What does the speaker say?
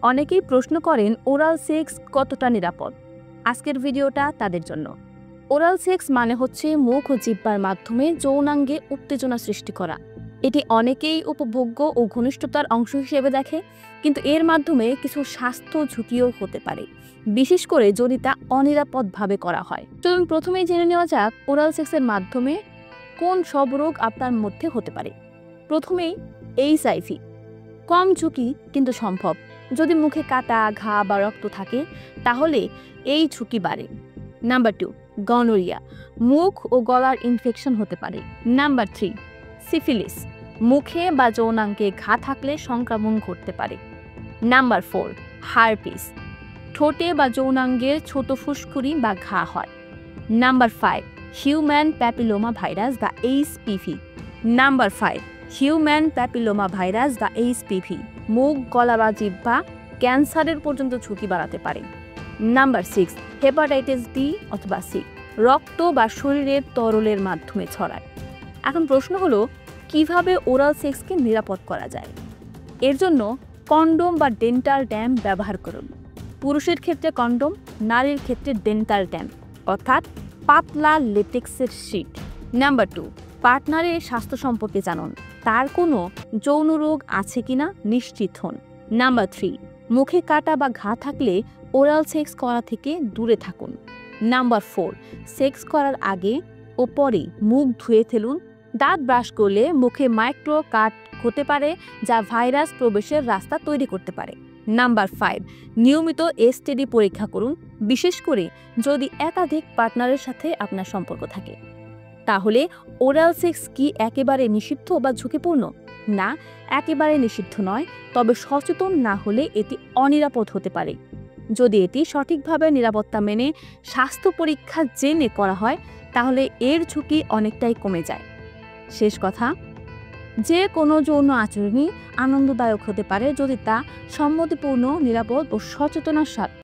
অনেকেই প্রশ্ন করেন ওরাল সেক্স কতটা নিরাপদ। আজকের ভিডিওটা তাদের জন্য। ওরাল সেক্স মানে হচ্ছে মুখ ও জিহ্বার মাধ্যমে যৌনাঙ্গে উত্তেজনা সৃষ্টি করা। এটি অনেকেই উপভোগ্য ও ঘনিষ্ঠতার অংশ হিসেবে দেখে, কিন্তু এর মাধ্যমে কিছু স্বাস্থ্য ঝুঁকিও হতে পারে, বিশেষ করে যদি তা অনিরাপদভাবে করা হয়। চলুন প্রথমেই জেনে নেওয়া যাক ওরাল সেক্সের মাধ্যমে কোন সব রোগ আপনার মধ্যে হতে পারে। প্রথমেই এইচআইভি, কম ঝুঁকি কিন্তু সম্ভব। যদি মুখে কাটা, ঘা বা রক্ত থাকে তাহলে এই ঝুঁকি বাড়ে। নাম্বার 2, গনোরিয়া, মুখ ও গলার ইনফেকশন হতে পারে। নাম্বার 3, সিফিলিস, মুখে বা যৌনাঙ্গে ঘা থাকলে সংক্রমণ ঘটতে পারে। নাম্বার 4, হার্পিস, ঠোঁটে বা যৌনাঙ্গের ছোট ফুসকুড়ি বা ঘা হয়। নাম্বার 5, হিউম্যান প্যাপিলোমা ভাইরাস বা HPV. Number 5, human papilloma virus বা এইচপিভি মুখ, গলা বা জিহ্বা ক্যান্সারের পর্যন্ত ঝুঁকি বাড়াতে পারে। নাম্বার 6, হেপাটাইটিস বি অথবা সি, রক্ত বা শরীরের তরলের মাধ্যমে ছড়ায়। এখন প্রশ্ন হলো, কিভাবে ওরাল সেক্সকে নিরাপদ করা যায়? এর জন্য কন্ডোম বা ডেন্টাল ড্যাম ব্যবহার করুন। পুরুষের ক্ষেত্রে কন্ডোম, নারীর ক্ষেত্রে ডেন্টাল ড্যাম অর্থাৎ পাতলা লেটেক্সের শীট। নাম্বার 2, পার্টনারের স্বাস্থ্য সম্পর্কে জানুন। তার কোনো যৌন রোগ আছে কিনা নিশ্চিত হন। নাম্বার 3, মুখে কাটা বা ঘা থাকলে ওরাল সেক্স করা থেকে দূরে থাকুন। নাম্বার 4, সেক্স করার আগে ও পরে মুখ ধুয়ে ফেলুন। দাঁত ব্রাশ করলে মুখে মাইক্রো কাট হতে পারে, যা ভাইরাস প্রবেশের রাস্তা তৈরি করতে পারে। নাম্বার 5, নিয়মিত এসটিডি পরীক্ষা করুন, বিশেষ করে যদি একাধিক পার্টনারের সাথে আপনার সম্পর্ক থাকে। তাহলে ওরাল সেক্স কি একেবারে নিষিদ্ধ বা ঝুঁকিপূর্ণ? না, একেবারে নিষিদ্ধ নয়, তবে সচেতন না হলে এটি অনিরাপদ হতে পারে। যদি এটি সঠিকভাবে নিরাপত্তা মেনে স্বাস্থ্য পরীক্ষা জেনে করা হয় তাহলে এর ঝুঁকি অনেকটাই কমে যায়। শেষ কথা, যে কোনো যৌন আচরণই আনন্দদায়ক হতে পারে যদি তা সম্মতিপূর্ণ, নিরাপদ ও সচেতনার সাথে